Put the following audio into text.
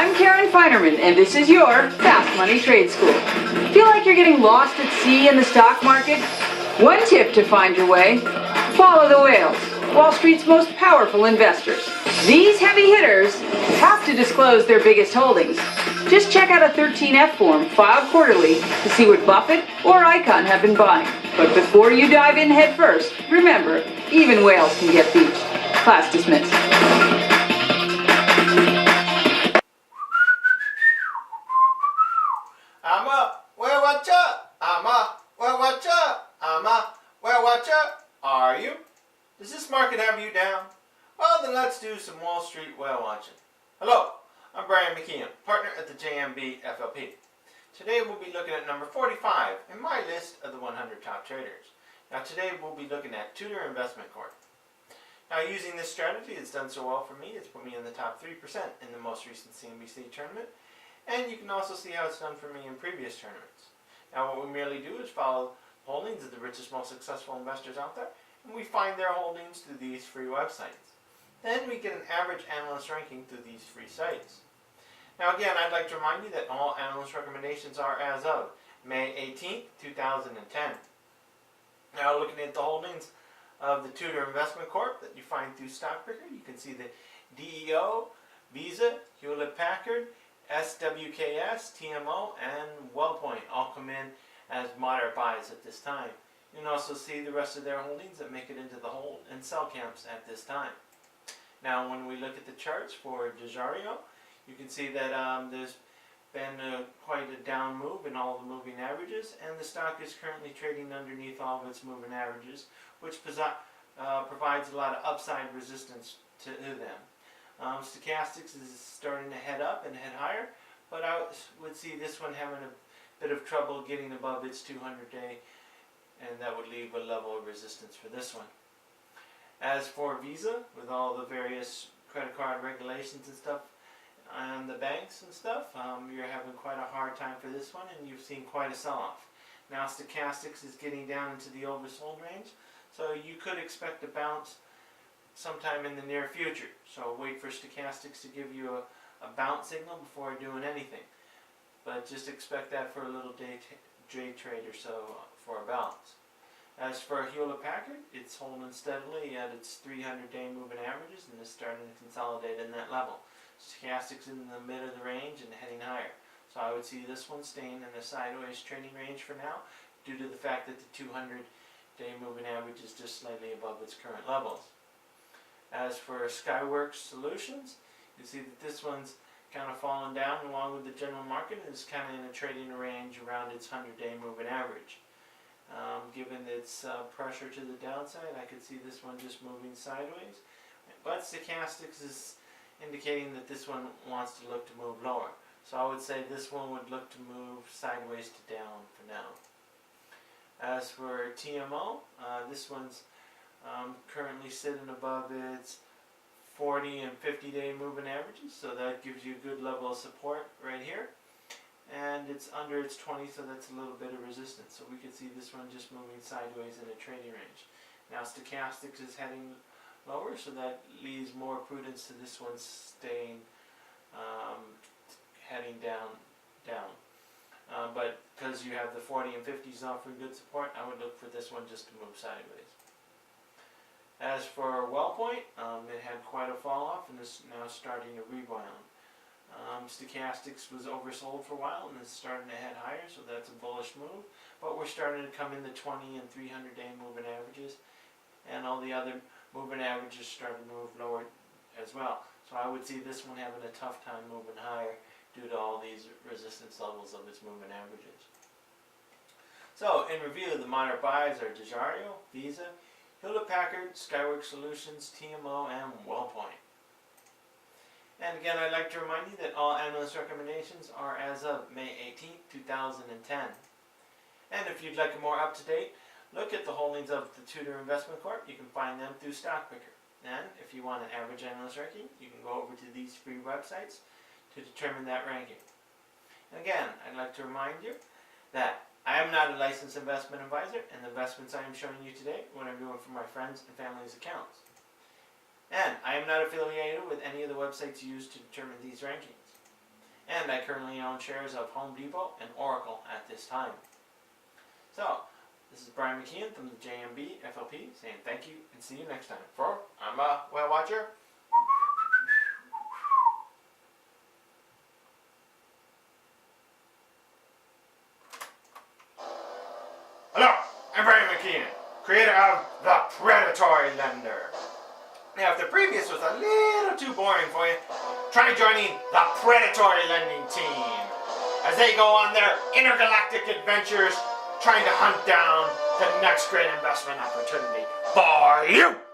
I'm Karen Feinerman, and this is your Fast Money Trade School. Feel like you're getting lost at sea in the stock market? One tip to find your way: follow the whales, Wall Street's most powerful investors. These heavy hitters have to disclose their biggest holdings. Just check out a 13F form filed quarterly to see what Buffett or Icahn have been buying. But before you dive in head first, remember, even whales can get beached. Class dismissed. I'm up, well what's up? I'm up, well what's up? I'm up, well what's up? Are you? Does this market have you down? Well then let's do some Wall Street whale watching. Hello, I'm Brian Mckeon, partner at the JMB FLP. Today we'll be looking at number 45 in my list of the 100 top traders. Now today we'll be looking at Tudor Investment Corp. Now using this strategy, it's done so well for me, it's put me in the top 3% in the most recent CNBC tournament. And you can also see how it's done for me in previous tournaments. Now what we merely do is follow holdings of the richest, most successful investors out there, and we find their holdings through these free websites. Then we get an average analyst ranking through these free sites. Now again, I'd like to remind you that all analyst recommendations are as of May 18th, 2010. Now looking at the holdings of the Tudor Investment Corp that you find through Stockpicker, you can see the DEO, Visa, Hewlett-Packard, SWKS, TMO, and WellPoint all come in as moderate buys at this time. You can also see the rest of their holdings that make it into the hold and sell camps at this time. Now when we look at the charts for Dijario, you can see that there's been quite a down move in all the moving averages, and the stock is currently trading underneath all of its moving averages, which provides a lot of upside resistance to them. Stochastics is starting to head up and head higher, but I would see this one having a bit of trouble getting above its 200-day, and that would leave a level of resistance for this one. As for Visa, with all the various credit card regulations and stuff, and the banks and stuff, you're having quite a hard time for this one, and you've seen quite a sell-off. Now Stochastics is getting down into the oversold range, so you could expect a bounce sometime in the near future. So wait for Stochastics to give you a bounce signal before doing anything. But just expect that for a little day trade or so for a bounce. As for Hewlett-Packard, it's holding steadily at its 300-day moving averages and is starting to consolidate in that level. Stochastics in the mid of the range and heading higher. So I would see this one staying in a sideways trading range for now, due to the fact that the 200-day moving average is just slightly above its current levels. As for Skyworks Solutions, you see that this one's kind of fallen down along with the general market and is kind of in a trading range around its 100-day moving average. Given its pressure to the downside, I could see this one just moving sideways. But Stochastics is indicating that this one wants to look to move lower. So I would say this one would look to move sideways to down for now. As for TMO, this one's currently sitting above its 40 and 50-day moving averages, so that gives you a good level of support right here. And it's under its 20, so that's a little bit of resistance. So we could see this one just moving sideways in a trading range. Now Stochastics is heading lower, so that leaves more prudence to this one staying heading down. But because you have the 40 and 50s offering good support, I would look for this one just to move sideways. As for WellPoint, it had quite a fall off and is now starting to rebound. Stochastics was oversold for a while and is starting to head higher, so that's a bullish move. But we're starting to come in the 20 and 300-day moving averages, and all the other moving averages starting to move lower as well. So I would see this one having a tough time moving higher due to all these resistance levels of its moving averages. So in review, the moderate buys are Dijario, Visa, Hewlett-Packard, Skyworks Solutions, TMO, and WellPoint. And again, I'd like to remind you that all analyst recommendations are as of May 18th, 2010. And if you'd like a more up-to-date look at the holdings of the Tudor Investment Corp, you can find them through Stockpicker. And if you want an average analyst ranking, you can go over to these free websites to determine that ranking. And again, I'd like to remind you that I am not a licensed investment advisor, and the investments I am showing you today are what I'm doing for my friends and family's accounts. And I am not affiliated with any of the websites used to determine these rankings. and I currently own shares of Home Depot and Oracle at this time. So, this is Brian Mckeon from the JMB FLP saying thank you and see you next time. For I'm a whale watcher. Hello, I'm Brian Mckeon, creator of The Predatory Lender. Now, if the previous was a little too boring for you, try joining the Predatory Lending team as they go on their intergalactic adventures trying to hunt down the next great investment opportunity for you.